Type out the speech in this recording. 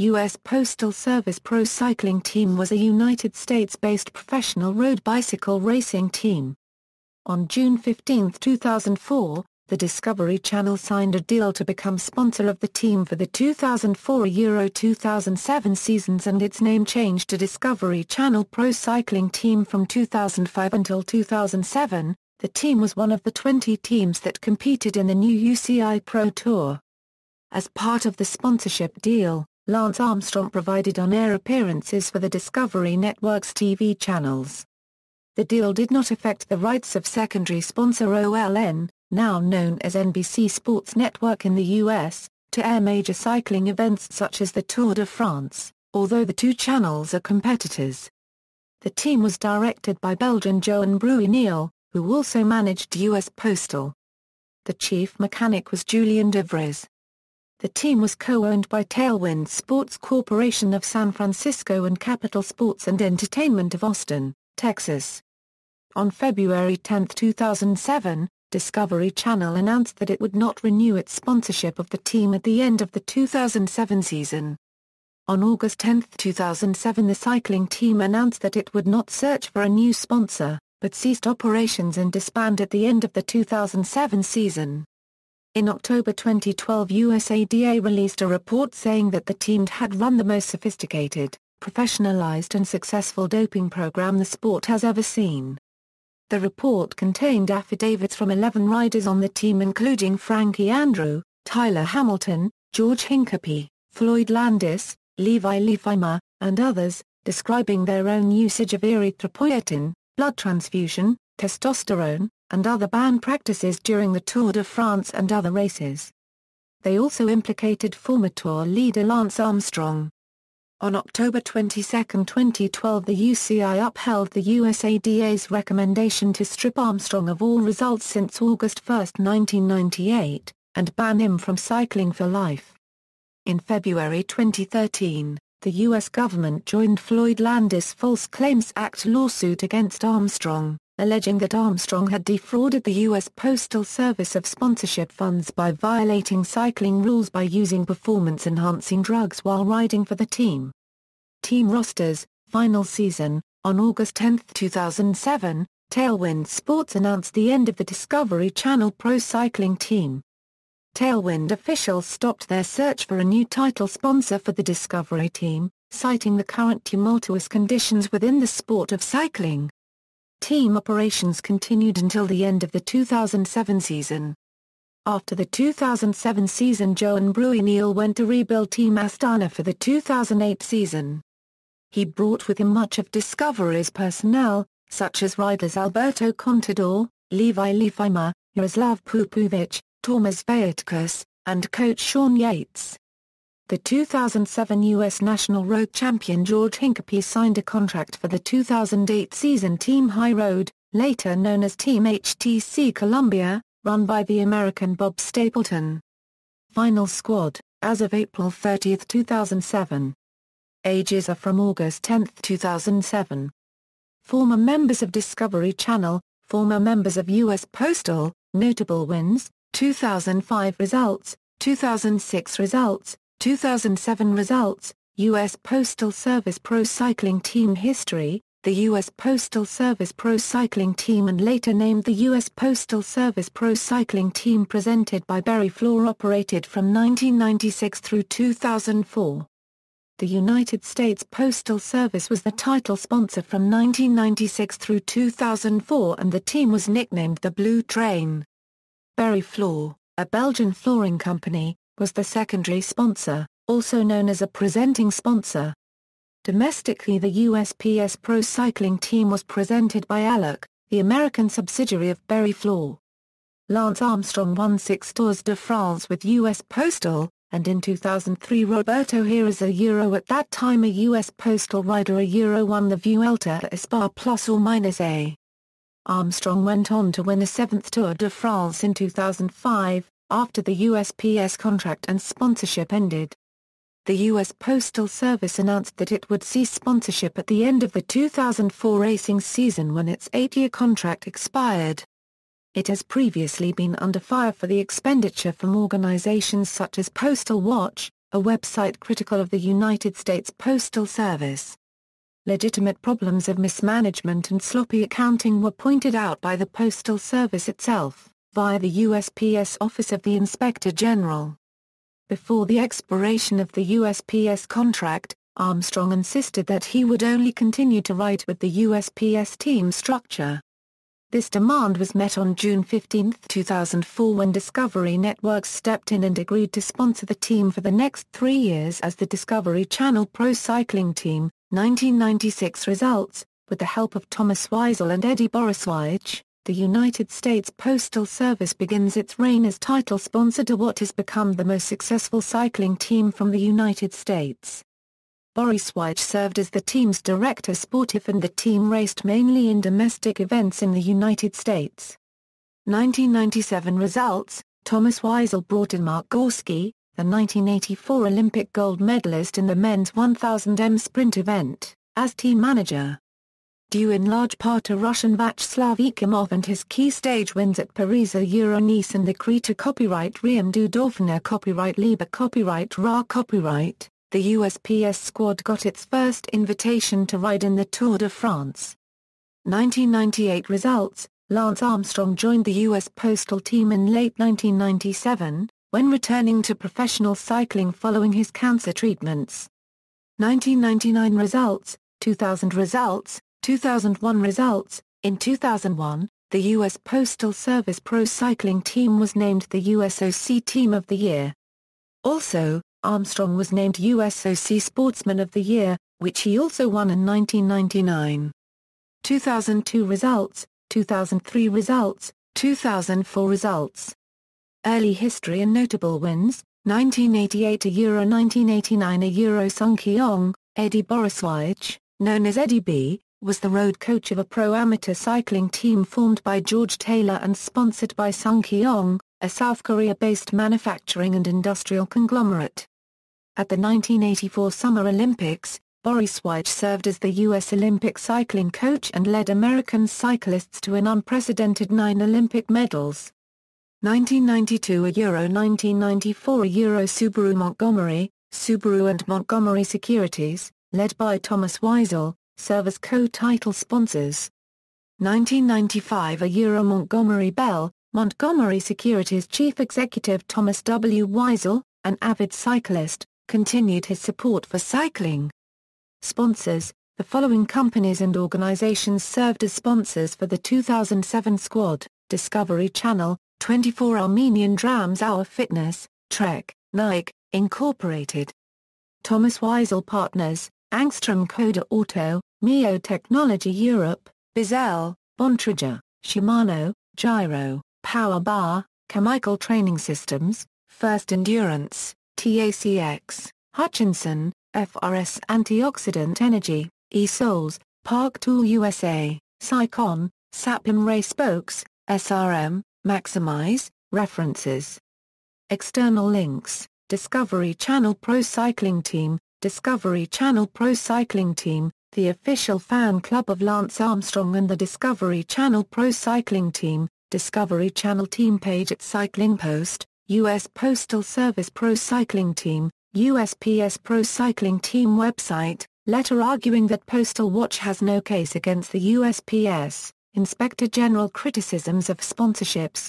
U.S. Postal Service Pro Cycling Team was a United States-based professional road bicycle racing team. On June 15, 2004, the Discovery Channel signed a deal to become sponsor of the team for the 2004 Euro 2007 seasons, and its name changed to Discovery Channel Pro Cycling Team from 2005 until 2007. The team was one of the 20 teams that competed in the new UCI Pro Tour. As part of the sponsorship deal, Lance Armstrong provided on-air appearances for the Discovery Network's TV channels. The deal did not affect the rights of secondary sponsor OLN, now known as NBC Sports Network in the U.S., to air major cycling events such as the Tour de France, although the two channels are competitors. The team was directed by Belgian Johan Bruyneel, who also managed U.S. Postal. The chief mechanic was Julien de Vries. The team was co-owned by Tailwind Sports Corporation of San Francisco and Capital Sports and Entertainment of Austin, Texas. On February 10, 2007, Discovery Channel announced that it would not renew its sponsorship of the team at the end of the 2007 season. On August 10, 2007, the cycling team announced that it would not search for a new sponsor, but ceased operations and disbanded at the end of the 2007 season. In October 2012, USADA released a report saying that the team had run the most sophisticated, professionalized and successful doping program the sport has ever seen. The report contained affidavits from 11 riders on the team, including Frankie Andrew, Tyler Hamilton, George Hincapie, Floyd Landis, Levi Leipheimer, and others, describing their own usage of erythropoietin, blood transfusion, testosterone, and other banned practices during the Tour de France and other races. They also implicated former Tour leader Lance Armstrong. On October 22, 2012, the UCI upheld the USADA's recommendation to strip Armstrong of all results since August 1, 1998, and ban him from cycling for life. In February 2013, the U.S. government joined Floyd Landis' False Claims Act lawsuit against Armstrong, alleging that Armstrong had defrauded the U.S. Postal Service of sponsorship funds by violating cycling rules by using performance-enhancing drugs while riding for the team. Team rosters, final season. On August 10, 2007, Tailwind Sports announced the end of the Discovery Channel Pro Cycling Team. Tailwind officials stopped their search for a new title sponsor for the Discovery team, citing the current tumultuous conditions within the sport of cycling. Team operations continued until the end of the 2007 season. After the 2007 season, Johan Bruyneel went to rebuild Team Astana for the 2008 season. He brought with him much of Discovery's personnel, such as riders Alberto Contador, Levi Leipheimer, Jaroslav Pupovic, Tomas Vaitkus, and coach Sean Yates. The 2007 U.S. National Road Champion George Hincapie signed a contract for the 2008 season Team High Road, later known as Team HTC Columbia, run by the American Bob Stapleton. Final squad, as of April 30, 2007. Ages are from August 10, 2007. Former members of Discovery Channel, former members of U.S. Postal, notable wins, 2005 results, 2006 results, 2007 results, U.S. Postal Service Pro Cycling Team history, the U.S. Postal Service Pro Cycling Team and later named the U.S. Postal Service Pro Cycling Team presented by Barry Floor operated from 1996 through 2004. The United States Postal Service was the title sponsor from 1996 through 2004 and the team was nicknamed the Blue Train. Barry Floor, a Belgian flooring company, was the secondary sponsor, also known as a presenting sponsor. Domestically, the USPS Pro Cycling Team was presented by Alec, the American subsidiary of Barry Floor. Lance Armstrong won 6 Tours de France with US Postal, and in 2003 Roberto Heras at that time a US Postal rider won the Vuelta a Spa ±A. Armstrong went on to win a 7th Tour de France in 2005, after the USPS contract and sponsorship ended. The U.S. Postal Service announced that it would cease sponsorship at the end of the 2004 racing season when its 8-year contract expired. It has previously been under fire for the expenditure from organizations such as Postal Watch, a website critical of the United States Postal Service. Legitimate problems of mismanagement and sloppy accounting were pointed out by the Postal Service itself, via the USPS Office of the Inspector General. Before the expiration of the USPS contract, Armstrong insisted that he would only continue to write with the USPS team structure. This demand was met on June 15, 2004 when Discovery Networks stepped in and agreed to sponsor the team for the next 3 years as the Discovery Channel Pro Cycling Team. 1996 results, with the help of Thomas Weisel and Eddie Boriswich, the United States Postal Service begins its reign as title sponsor to what has become the most successful cycling team from the United States. Boriswich served as the team's director sportif and the team raced mainly in domestic events in the United States. 1997 results, Thomas Weisel brought in Mark Gorski, the 1984 Olympic gold medalist in the men's 1000m sprint event, as team manager. Due in large part to Russian Vyacheslav Ekimov and his key stage wins at Paris-Nice and the Kreta copyright Riem du Dauphiné copyright Libre copyright Ra copyright, the USPS squad got its first invitation to ride in the Tour de France. 1998 results, Lance Armstrong joined the U.S. Postal team in late 1997, when returning to professional cycling following his cancer treatments. 1999 results, 2000 results, 2001 results. In 2001, the U.S. Postal Service Pro Cycling Team was named the USOC Team of the Year. Also, Armstrong was named USOC Sportsman of the Year, which he also won in 1999. 2002 results, 2003 results, 2004 results. Early history and notable wins, 1988 a Euro 1989 a Euro Sung Keong, Eddie Boriswich, known as Eddie B., was the road coach of a pro-amateur cycling team formed by George Taylor and sponsored by Sung Keong, a South Korea-based manufacturing and industrial conglomerate. At the 1984 Summer Olympics, Boriswich served as the U.S. Olympic cycling coach and led American cyclists to an unprecedented 9 Olympic medals. 1992 a Euro 1994 a Euro Subaru Montgomery, Subaru and Montgomery Securities, led by Thomas Weisel, serve as co-title sponsors. 1995 a Euro Montgomery Bell, Montgomery Securities chief executive Thomas W. Weisel, an avid cyclist, continued his support for cycling. Sponsors: the following companies and organizations served as sponsors for the 2007 squad: Discovery Channel, 24 Armenian Drams Our Fitness, Trek, Nike, Incorporated. Thomas Weisel Partners, Angstrom Coda Auto, Mio Technology Europe, Bizel, Bontrager, Shimano, Gyro, Power Bar, Chemical Training Systems, First Endurance, TACX, Hutchinson, FRS Antioxidant Energy, eSouls, Park Tool USA, Sycon, Sapim Ray Spokes, SRM, Maximize. References. External links: Discovery Channel Pro Cycling Team, Discovery Channel Pro Cycling Team, the official fan club of Lance Armstrong and the Discovery Channel Pro Cycling Team, Discovery Channel team page at Cycling Post, U.S. Postal Service Pro Cycling Team, USPS Pro Cycling Team website, letter arguing that Postal Watch has no case against the USPS, Inspector General criticisms of sponsorships,